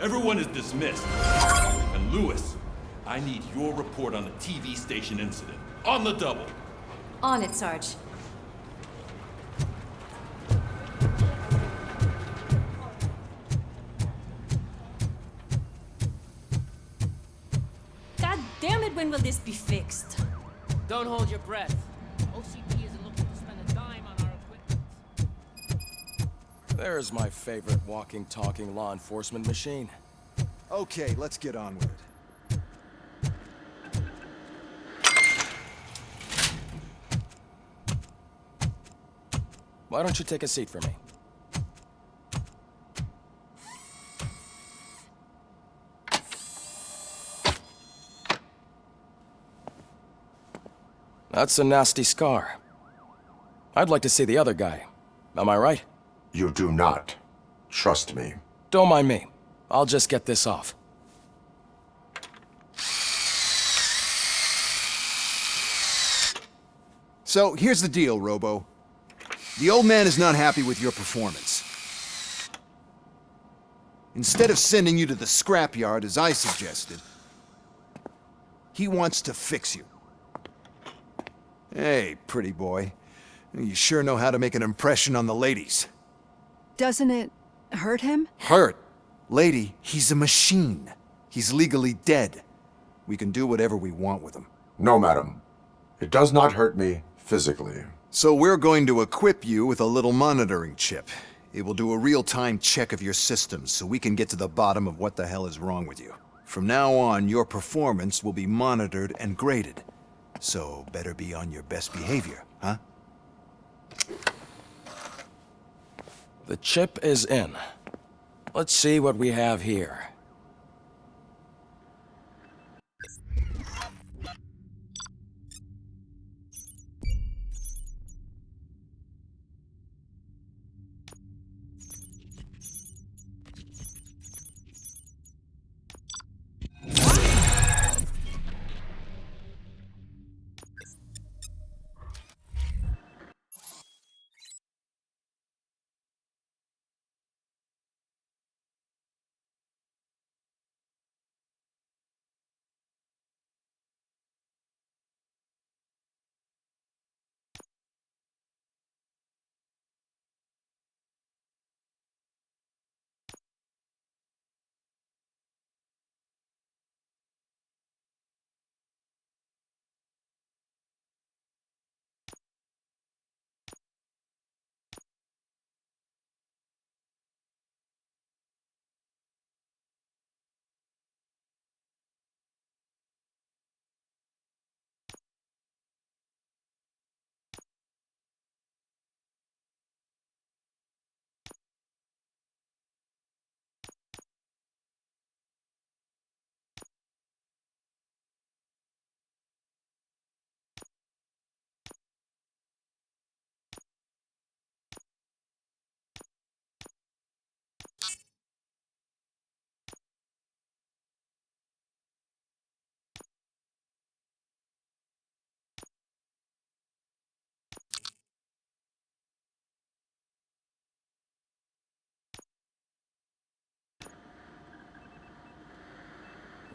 Everyone is dismissed. And Lewis, I need your report on the TV station incident. On the double. On it, Sarge. God damn it, when will this be fixed? Don't hold your breath. OCP isn't looking to spend a dime on our equipment. There's my favorite walking, talking law enforcement machine. Okay, let's get on with it. Why don't you take a seat for me? That's a nasty scar. I'd like to see the other guy. Am I right? You do not. Trust me. Don't mind me. I'll just get this off. So, here's the deal, Robo. The old man is not happy with your performance. Instead of sending you to the scrapyard, as I suggested, he wants to fix you. Hey, pretty boy. You sure know how to make an impression on the ladies. Doesn't it hurt him? Hurt? Lady, he's a machine. He's legally dead. We can do whatever we want with him. No, madam. It does not hurt me physically. So we're going to equip you with a little monitoring chip. It will do a real-time check of your systems so we can get to the bottom of what the hell is wrong with you. From now on, your performance will be monitored and graded. So better be on your best behavior, huh? The chip is in. Let's see what we have here.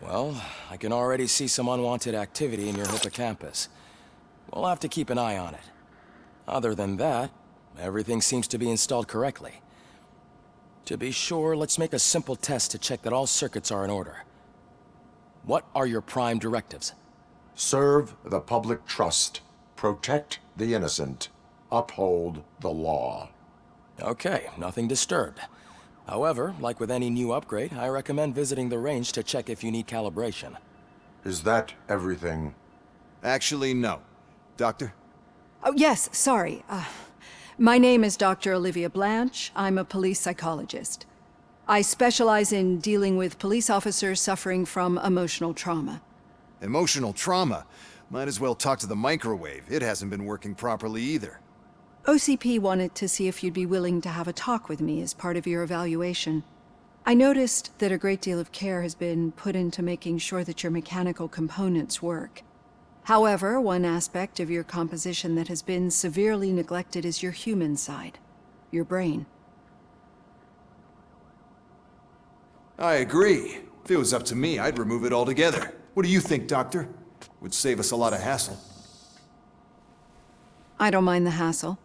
Well, I can already see some unwanted activity in your hippocampus. We'll have to keep an eye on it. Other than that, everything seems to be installed correctly. To be sure, let's make a simple test to check that all circuits are in order. What are your prime directives? Serve the public trust. Protect the innocent. Uphold the law. Okay, nothing disturbed. However, like with any new upgrade, I recommend visiting the range to check if you need calibration. Is that everything? Actually, no. Doctor? Oh, yes, sorry. My name is Dr. Olivia Blanche. I'm a police psychologist. I specialize in dealing with police officers suffering from emotional trauma. Emotional trauma? Might as well talk to the microwave. It hasn't been working properly either. OCP wanted to see if you'd be willing to have a talk with me as part of your evaluation. I noticed that a great deal of care has been put into making sure that your mechanical components work. However, one aspect of your composition that has been severely neglected is your human side, your brain. I agree. If it was up to me, I'd remove it altogether. What do you think, Doctor? Would save us a lot of hassle. I don't mind the hassle.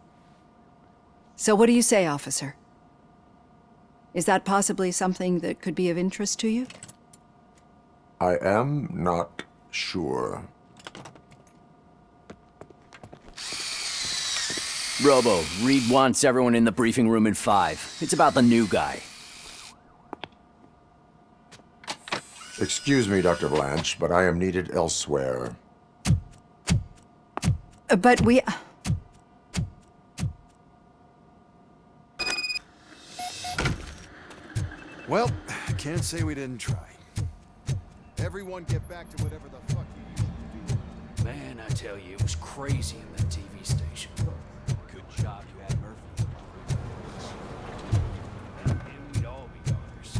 So what do you say, officer? Is that possibly something that could be of interest to you? I am not sure. Robo, Reed wants everyone in the briefing room in 5. It's about the new guy. Excuse me, Dr. Blanche, but I am needed elsewhere. But we... Well, can't say we didn't try. Everyone get back to whatever the fuck you usually do. Man, I tell you, it was crazy in that TV station. Good job you had Murphy. And we'd all be ours.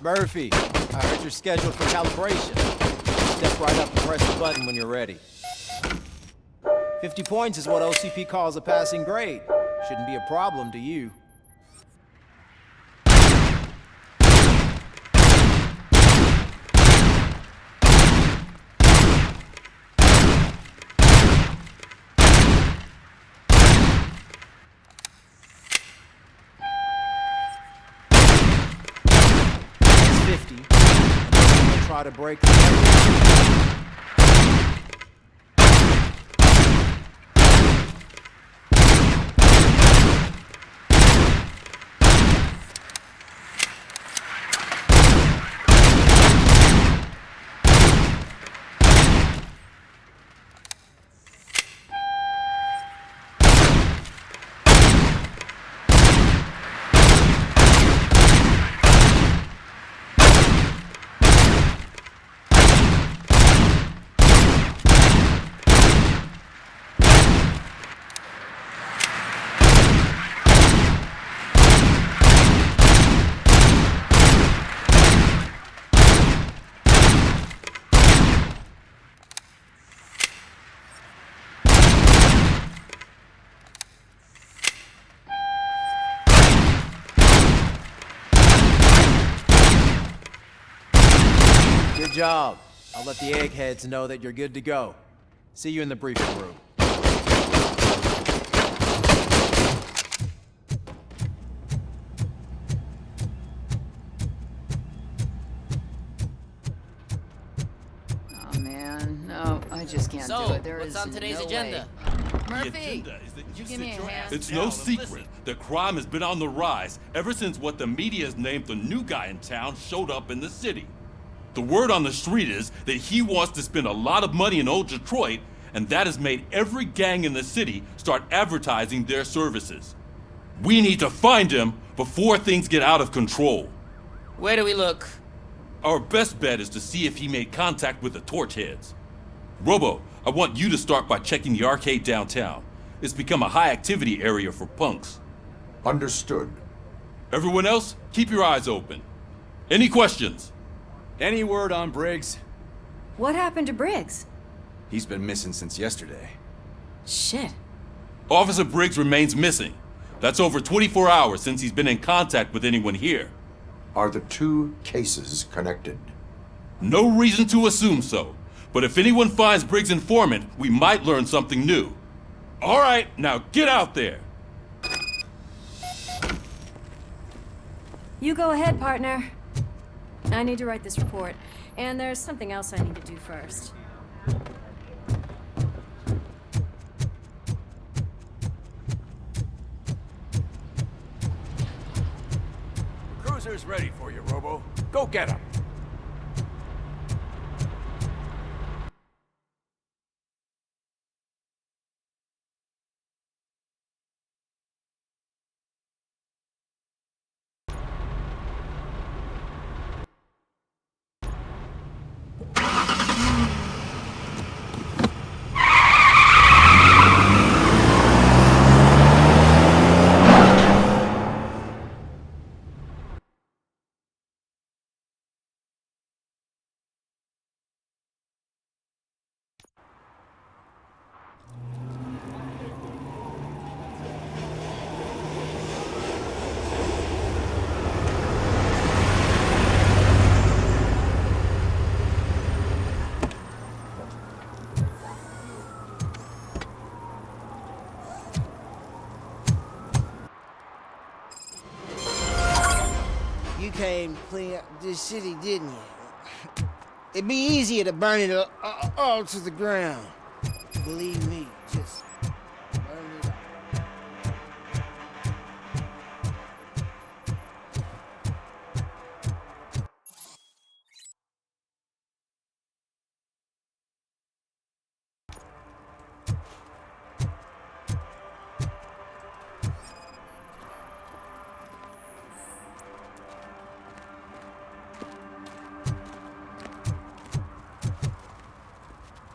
Murphy, I heard you're scheduled for calibration. Step right up and press the button when you're ready. 50 points is what OCP calls a passing grade. Shouldn't be a problem to you. It's 50. I'm gonna try to break the record. Good job. I'll let the eggheads know that you're good to go. See you in the briefing room. Oh man, no, I just can't do So, it. There what's is on today's no agenda? way. The Murphy, agenda is that you give me sit a your hand? ass It's down no and secret. listen. The crime has been on the rise ever since what the media has named the new guy in town showed up in the city. The word on the street is that he wants to spend a lot of money in old Detroit, and that has made every gang in the city start advertising their services. We need to find him before things get out of control. Where do we look? Our best bet is to see if he made contact with the torch heads. Robo, I want you to start by checking the arcade downtown. It's become a high activity area for punks. Understood. Everyone else, keep your eyes open. Any questions? Any word on Briggs? What happened to Briggs? He's been missing since yesterday. Shit. Officer Briggs remains missing. That's over 24 hours since he's been in contact with anyone here. Are the two cases connected? No reason to assume so. But if anyone finds Briggs' informant, we might learn something new. All right, now get out there. You go ahead, partner. I need to write this report, and there's something else I need to do first. Cruiser's ready for you, Robo. Go get him. You came to clean up this city, didn't you? It'd be easier to burn it all to the ground. Believe me, just burn it up.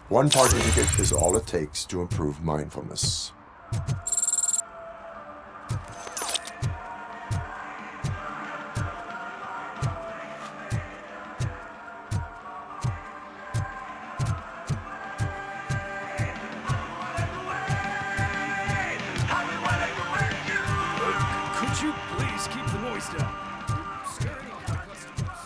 One party ticket is all it takes to improve mindfulness. Could you please keep the noise down? You're scaring off my customers.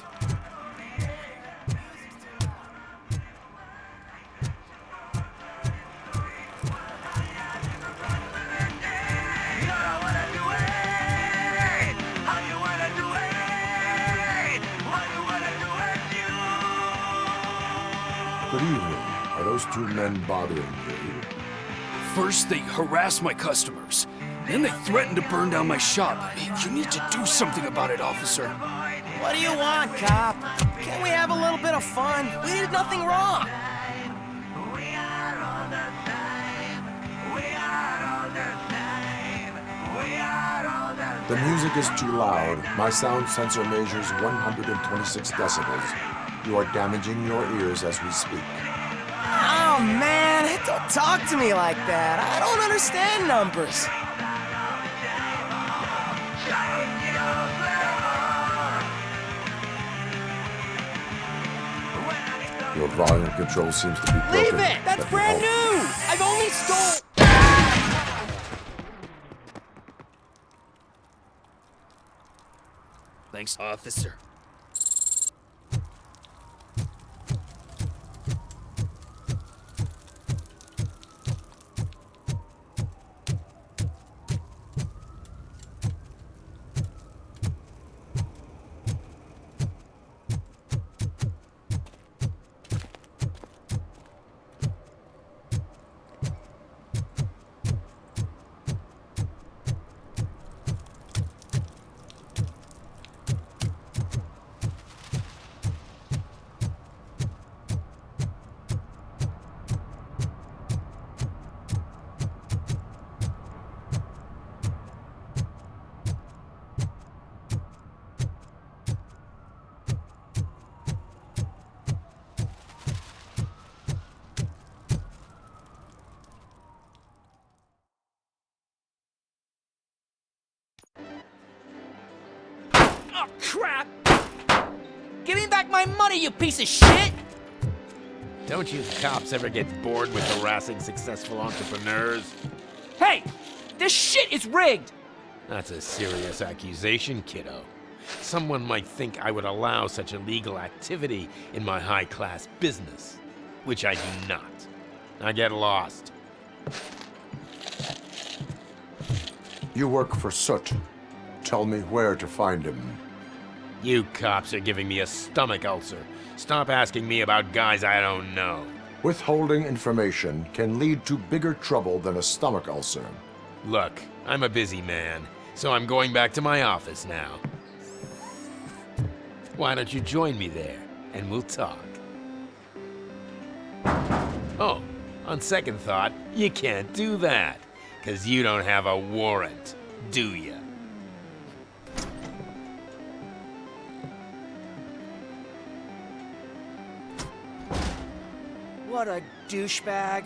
Good evening. Are those two men bothering you? First, they harass my customers. Then they threaten to burn down my shop. You need to do something about it, officer. What do you want, cop? Can't we have a little bit of fun? We did nothing wrong. The music is too loud. My sound sensor measures 126 decibels. You are damaging your ears as we speak. Oh, man, don't talk to me like that. I don't understand numbers. Your volume control seems to be broken. Leave it! That's brand new! I've only stole... Thanks, officer. Oh, crap! Give me back my money, you piece of shit! Don't you cops ever get bored with harassing successful entrepreneurs? Hey! This shit is rigged! That's a serious accusation, kiddo. Someone might think I would allow such illegal activity in my high-class business, which I do not. Now get lost. You work for Soot. Tell me where to find him. You cops are giving me a stomach ulcer. Stop asking me about guys I don't know. Withholding information can lead to bigger trouble than a stomach ulcer. Look, I'm a busy man, so I'm going back to my office now. Why don't you join me there, and we'll talk. Oh, on second thought, you can't do that, 'cause you don't have a warrant, do ya? What a douchebag.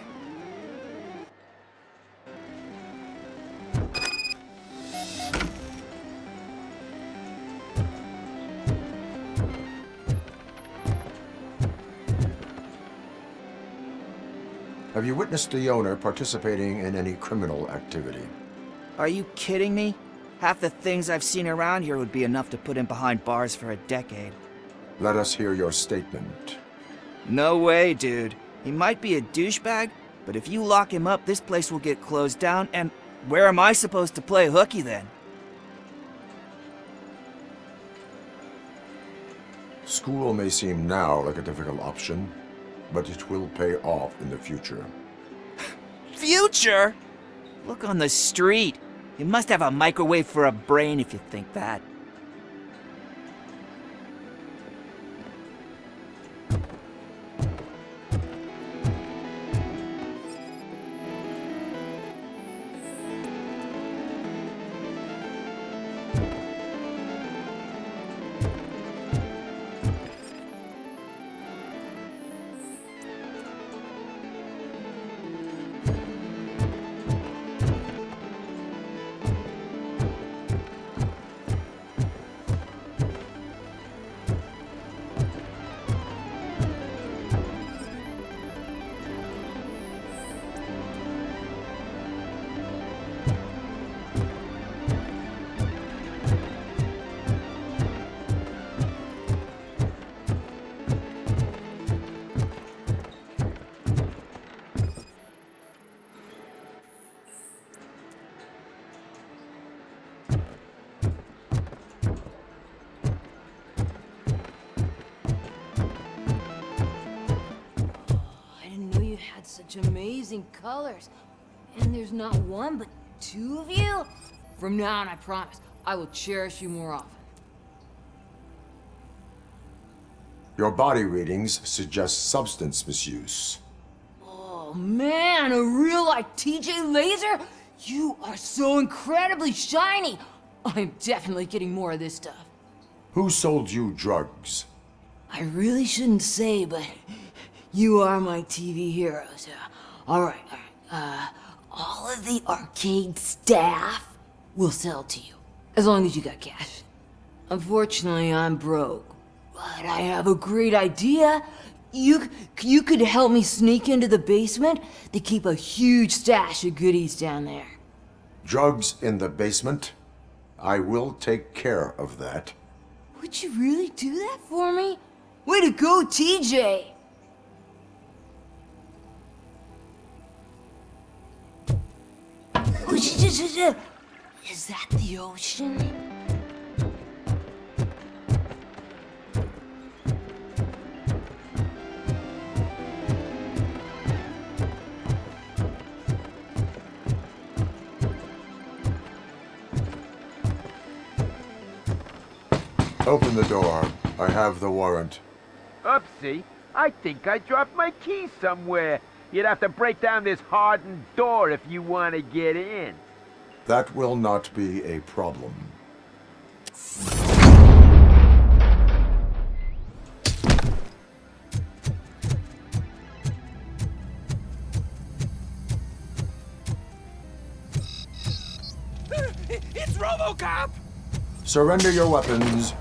Have you witnessed the owner participating in any criminal activity? Are you kidding me? Half the things I've seen around here would be enough to put him behind bars for a decade. Let us hear your statement. No way, dude. He might be a douchebag, but if you lock him up, this place will get closed down, and where am I supposed to play hooky then? School may seem now like a difficult option, but it will pay off in the future. Future? Look on the street. You must have a microwave for a brain if you think that. Such amazing colors. And there's not one, but two of you? From now on, I promise, I will cherish you more often. Your body readings suggest substance misuse. Oh man, a real like TJ laser? You are so incredibly shiny. I'm definitely getting more of this stuff. Who sold you drugs? I really shouldn't say, but you are my TV heroes. All right. All of the arcade staff will sell to you, as long as you got cash. Unfortunately, I'm broke, but I have a great idea. You could help me sneak into the basement. They keep a huge stash of goodies down there. Drugs in the basement? I will take care of that. Would you really do that for me? Way to go, TJ! Is that the ocean? Open the door. I have the warrant. Oopsie. I think I dropped my key somewhere. You'd have to break down this hardened door if you want to get in. That will not be a problem. It's RoboCop! Surrender your weapons.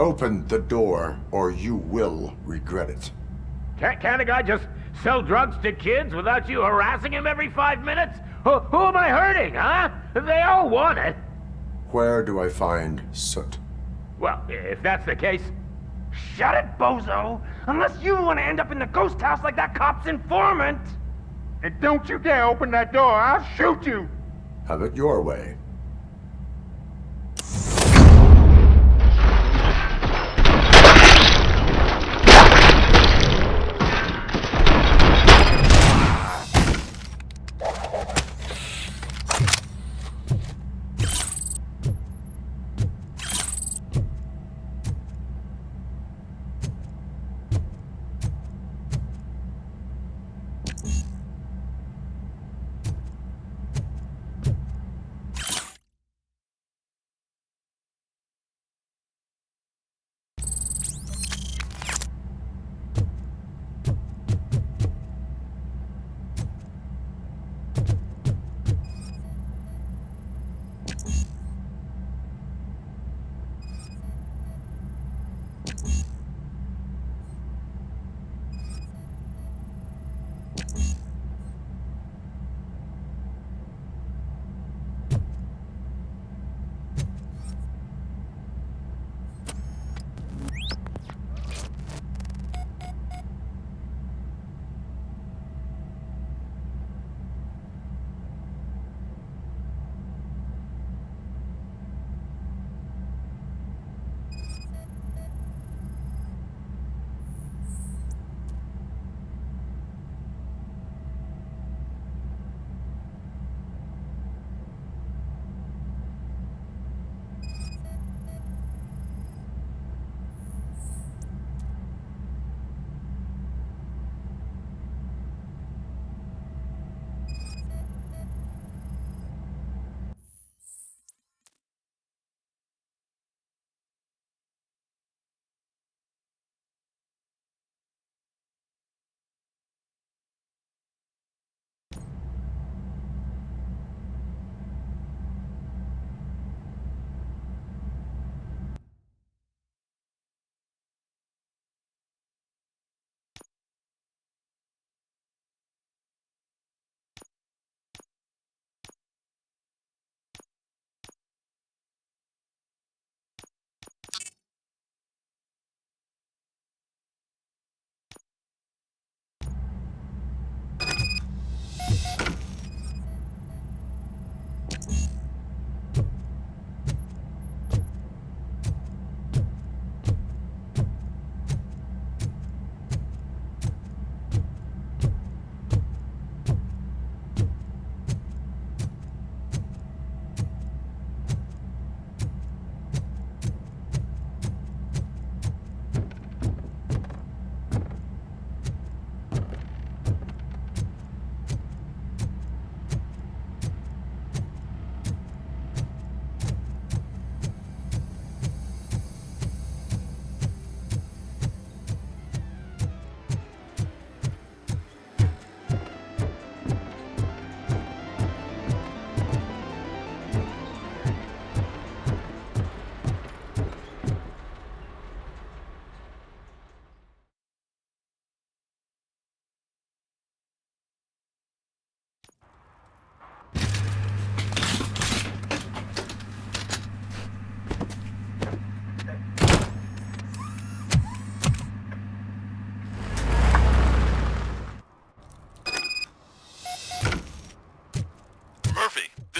Open the door, or you will regret it. Can't a guy just sell drugs to kids without you harassing him every 5 minutes? Who am I hurting, huh? They all want it. Where do I find Soot? Well, if that's the case, shut it, bozo! Unless you want to end up in the ghost house like that cop's informant! And don't you dare open that door, I'll shoot you! Have it your way.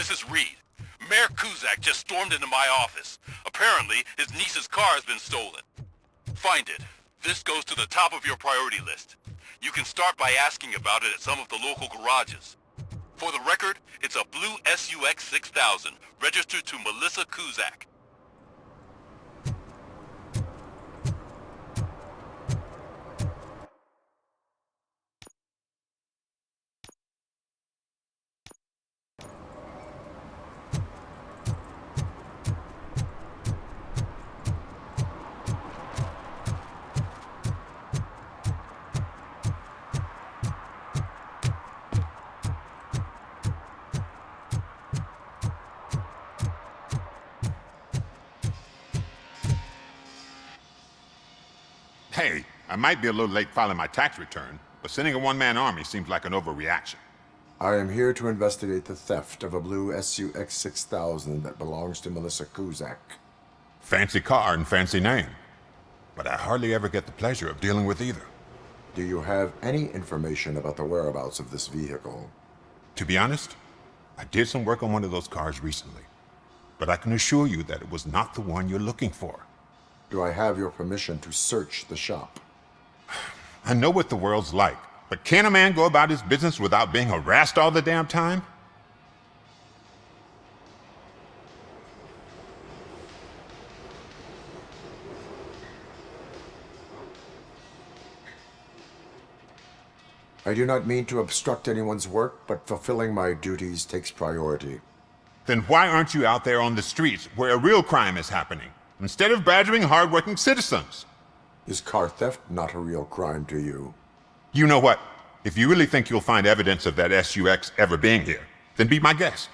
This is Reed. Mayor Kuzak just stormed into my office. Apparently, his niece's car has been stolen. Find it. This goes to the top of your priority list. You can start by asking about it at some of the local garages. For the record, it's a blue SUX 6000, registered to Melissa Kuzak. Hey, I might be a little late filing my tax return, but sending a one-man army seems like an overreaction. I am here to investigate the theft of a blue SUX 6000 that belongs to Melissa Kuzak. Fancy car and fancy name. But I hardly ever get the pleasure of dealing with either. Do you have any information about the whereabouts of this vehicle? To be honest, I did some work on one of those cars recently. But I can assure you that it was not the one you're looking for. Do I have your permission to search the shop? I know what the world's like, but can a man go about his business without being harassed all the damn time? I do not mean to obstruct anyone's work, but fulfilling my duties takes priority. Then why aren't you out there on the streets where a real crime is happening, instead of badgering hardworking citizens? Is car theft not a real crime to you? You know what? If you really think you'll find evidence of that SUX ever being here, then be my guest.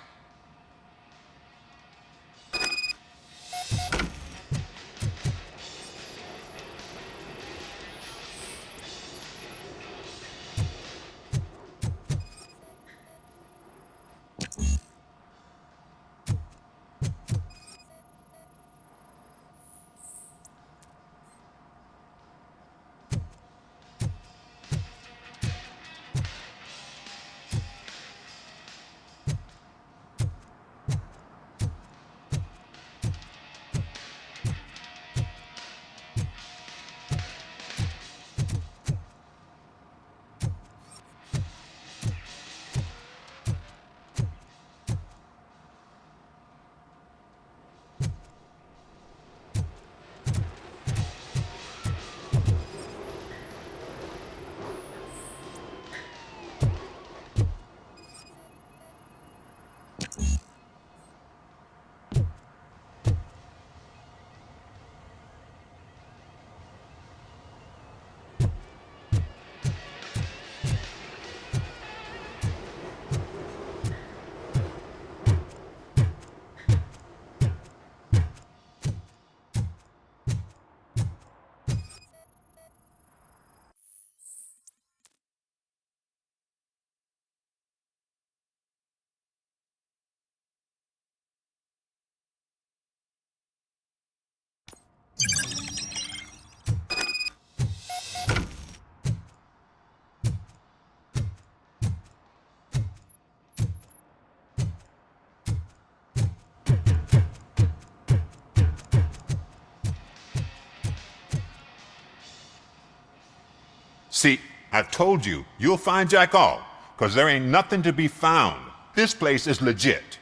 See, I've told you, you'll find Jack all, because there ain't nothing to be found. This place is legit.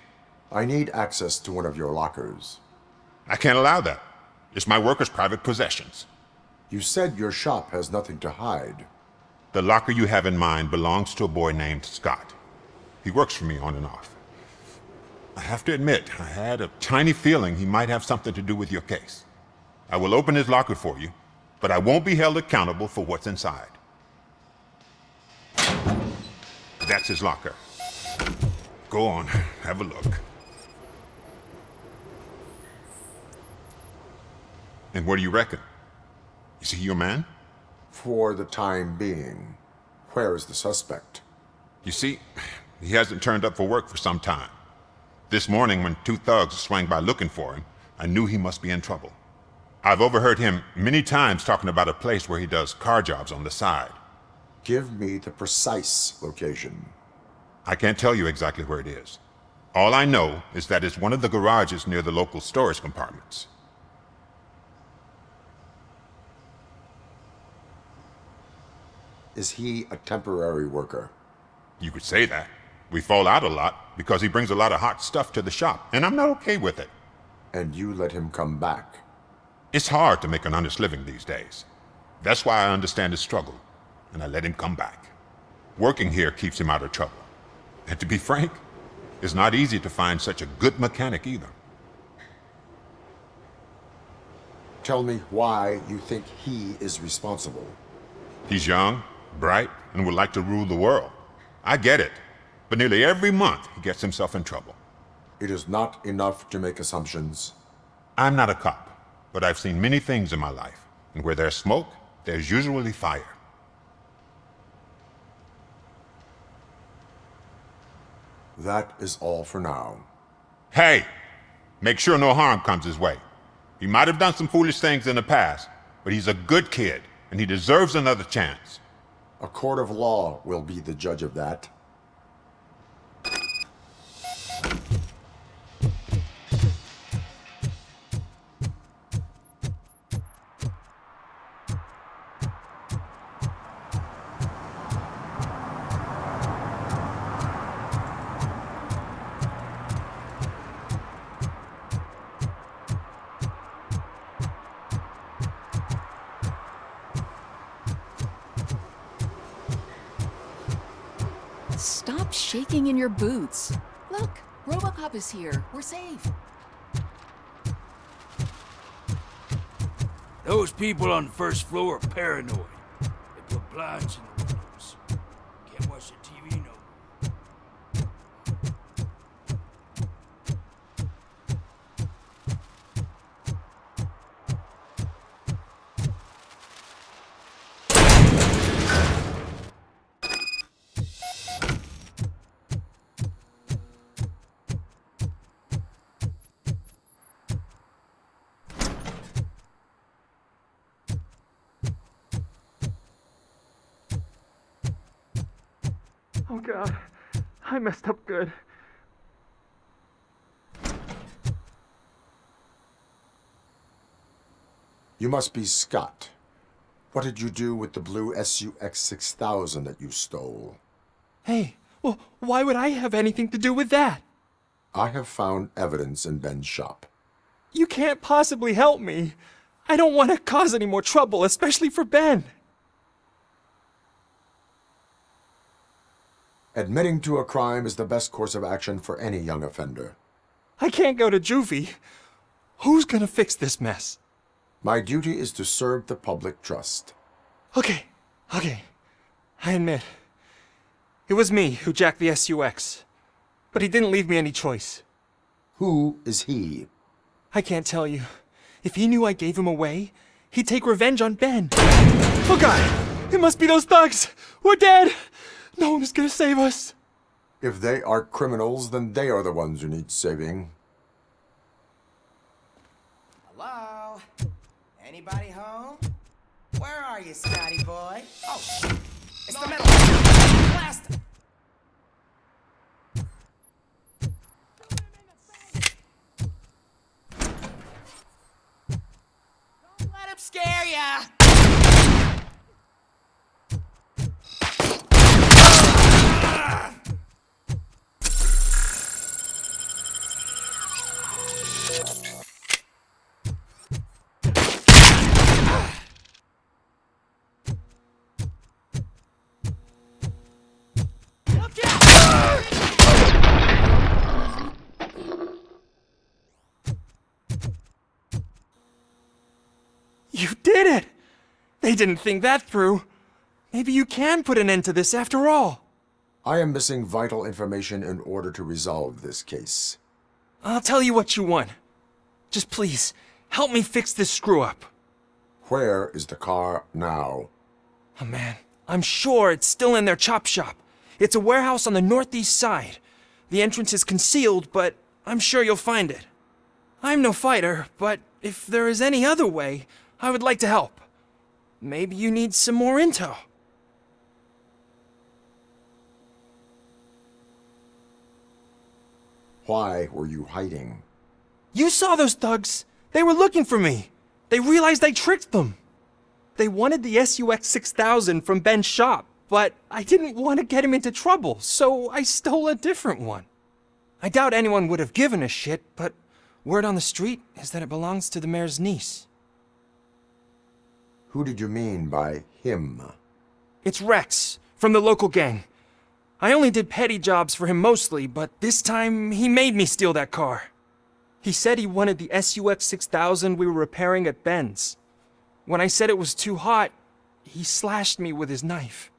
I need access to one of your lockers. I can't allow that. It's my workers' private possessions. You said your shop has nothing to hide. The locker you have in mind belongs to a boy named Scott. He works for me on and off. I have to admit, I had a tiny feeling he might have something to do with your case. I will open his locker for you, but I won't be held accountable for what's inside. That's his locker. Go on, have a look. And what do you reckon? Is he your man? For the time being. Where is the suspect? You see, he hasn't turned up for work for some time. This morning, when two thugs swang by looking for him, I knew he must be in trouble. I've overheard him many times talking about a place where he does car jobs on the side. Give me the precise location. I can't tell you exactly where it is. All I know is that it's one of the garages near the local storage compartments. Is he a temporary worker? You could say that. We fall out a lot because he brings a lot of hot stuff to the shop, and I'm not okay with it. And you let him come back? It's hard to make an honest living these days. That's why I understand his struggle, and I let him come back. Working here keeps him out of trouble. And to be frank, it's not easy to find such a good mechanic either. Tell me why you think he is responsible. He's young, bright, and would like to rule the world. I get it. But nearly every month, he gets himself in trouble. It is not enough to make assumptions. I'm not a cop, but I've seen many things in my life. And where there's smoke, there's usually fire. That is all for now. Hey! Make sure no harm comes his way. He might have done some foolish things in the past, but he's a good kid, and he deserves another chance. A court of law will be the judge of that. Stop shaking in your boots. Look, RoboCop is here. We're safe. Those people on the first floor are paranoid. They put blinds in the windows. Can't watch the TV no more. Oh God, I messed up good. You must be Scott. What did you do with the blue SUX 6000 that you stole? Hey, well, why would I have anything to do with that? I have found evidence in Ben's shop. You can't possibly help me. I don't want to cause any more trouble, especially for Ben. Admitting to a crime is the best course of action for any young offender. I can't go to juvie. Who's gonna fix this mess? My duty is to serve the public trust. Okay. I admit. It was me who jacked the SUX. But he didn't leave me any choice. Who is he? I can't tell you. If he knew I gave him away, he'd take revenge on Ben. Oh God! It must be those thugs! We're dead! No one is gonna save us. If they are criminals, then they are the ones who need saving. Hello? Anybody home? Where are you, Scotty boy? Oh, it's the metal blast! Don't let him scare ya! You did it! They didn't think that through. Maybe you can put an end to this after all. I am missing vital information in order to resolve this case. I'll tell you what you want. Just please, help me fix this screw-up. Where is the car now? Oh man, I'm sure it's still in their chop shop. It's a warehouse on the northeast side. The entrance is concealed, but I'm sure you'll find it. I'm no fighter, but if there is any other way, I would like to help. Maybe you need some more intel. Why were you hiding? You saw those thugs. They were looking for me. They realized I tricked them. They wanted the SUX 6000 from Ben's shop, but I didn't want to get him into trouble, so I stole a different one. I doubt anyone would have given a shit, but word on the street is that it belongs to the mayor's niece. Who did you mean by him? It's Rex, from the local gang. I only did petty jobs for him mostly, but this time he made me steal that car. He said he wanted the SUX 6000 we were repairing at Ben's. When I said it was too hot, he slashed me with his knife.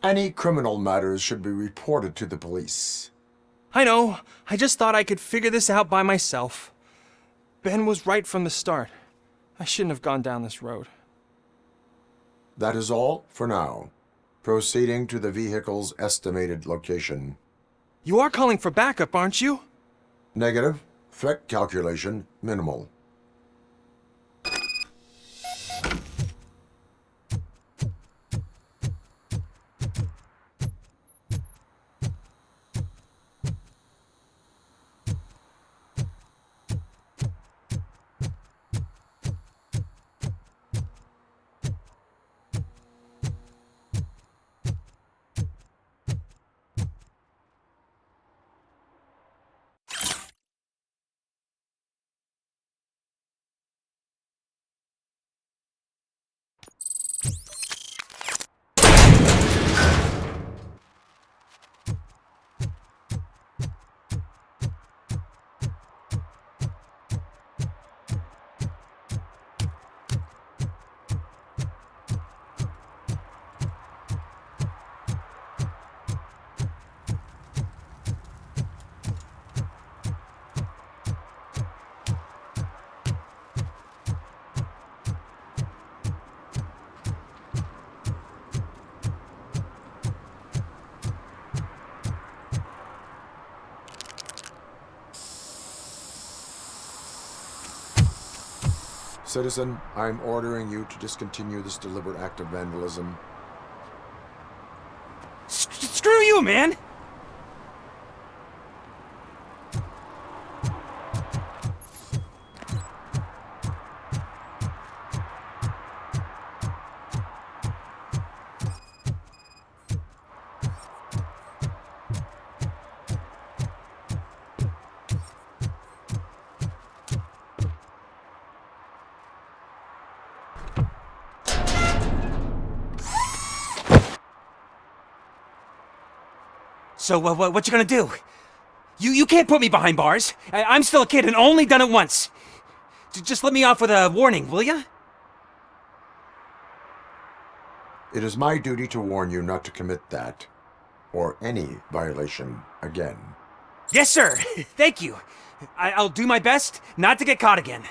Any criminal matters should be reported to the police. I know. I just thought I could figure this out by myself. Ben was right from the start. I shouldn't have gone down this road. That is all for now. Proceeding to the vehicle's estimated location. You are calling for backup, aren't you? Negative. Threat calculation minimal. Citizen, I'm ordering you to discontinue this deliberate act of vandalism. Screw you, man! So, what you gonna do? You can't put me behind bars. I'm still a kid and only done it once. Just let me off with a warning, will ya? It is my duty to warn you not to commit that, or any violation, again. Yes, sir. Thank you. I'll do my best not to get caught again.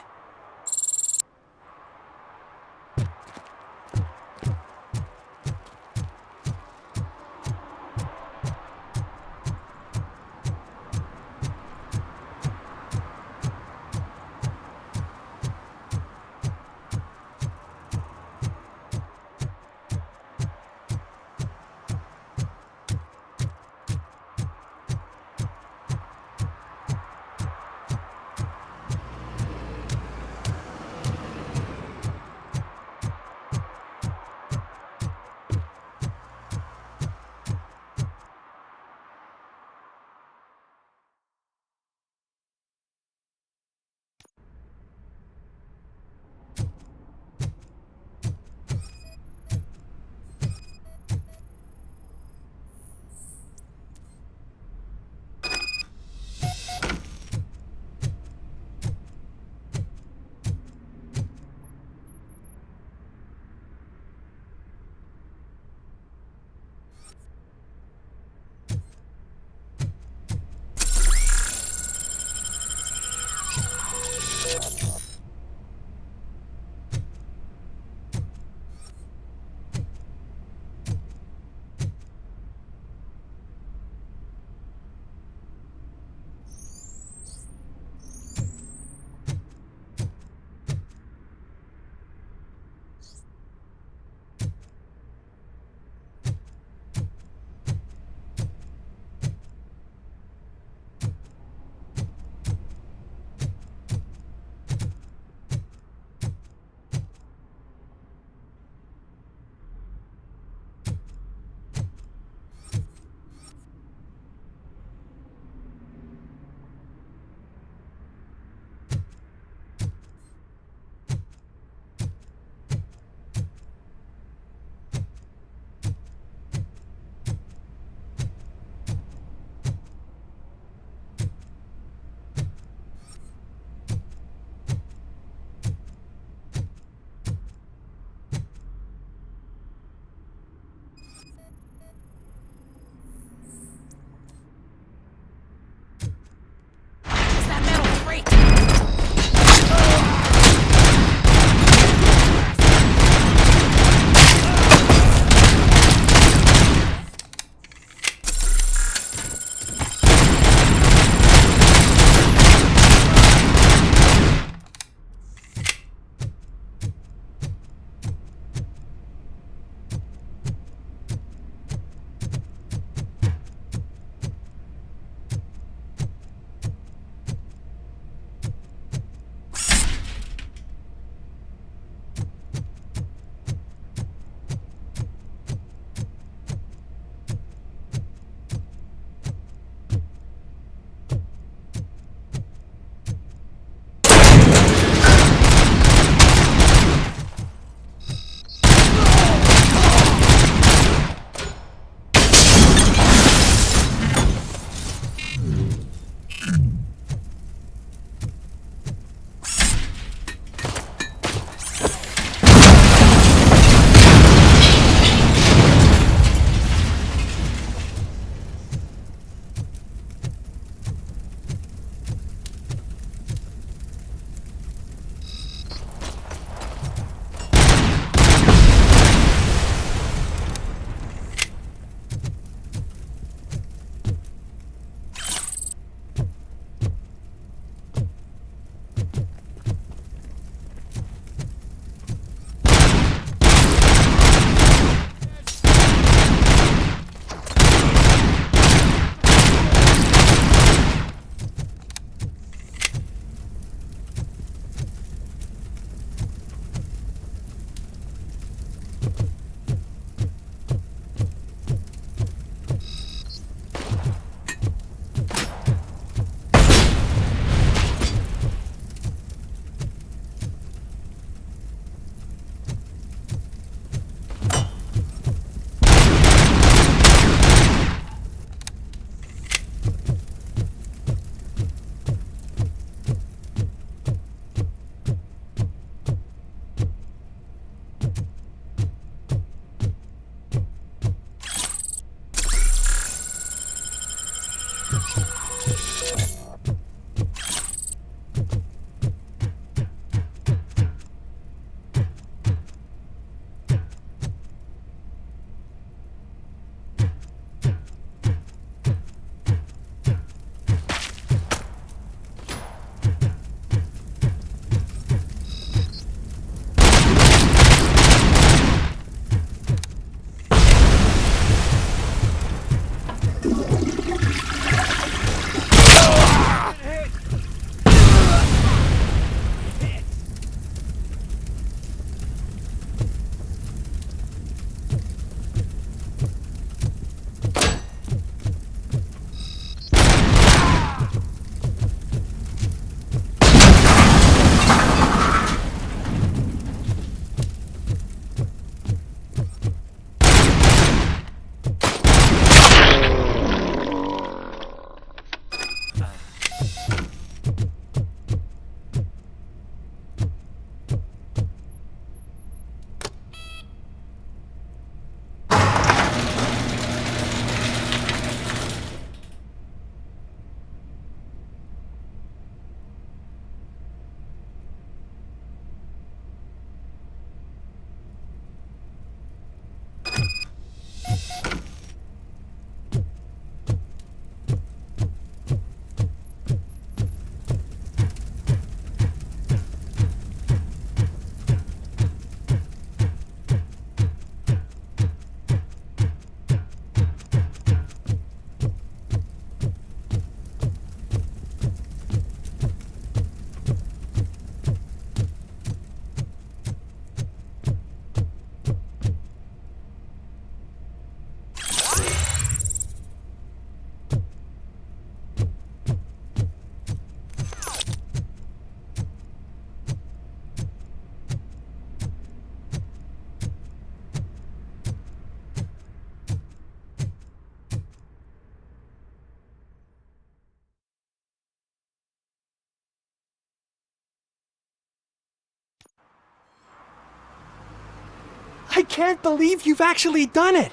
I can't believe you've actually done it!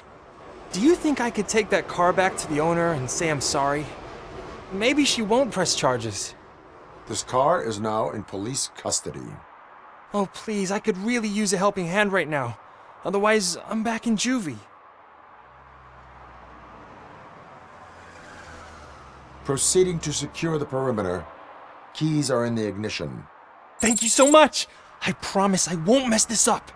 Do you think I could take that car back to the owner and say I'm sorry? Maybe she won't press charges. This car is now in police custody. Oh, please, I could really use a helping hand right now. Otherwise, I'm back in juvie. Proceeding to secure the perimeter. Keys are in the ignition. Thank you so much! I promise I won't mess this up.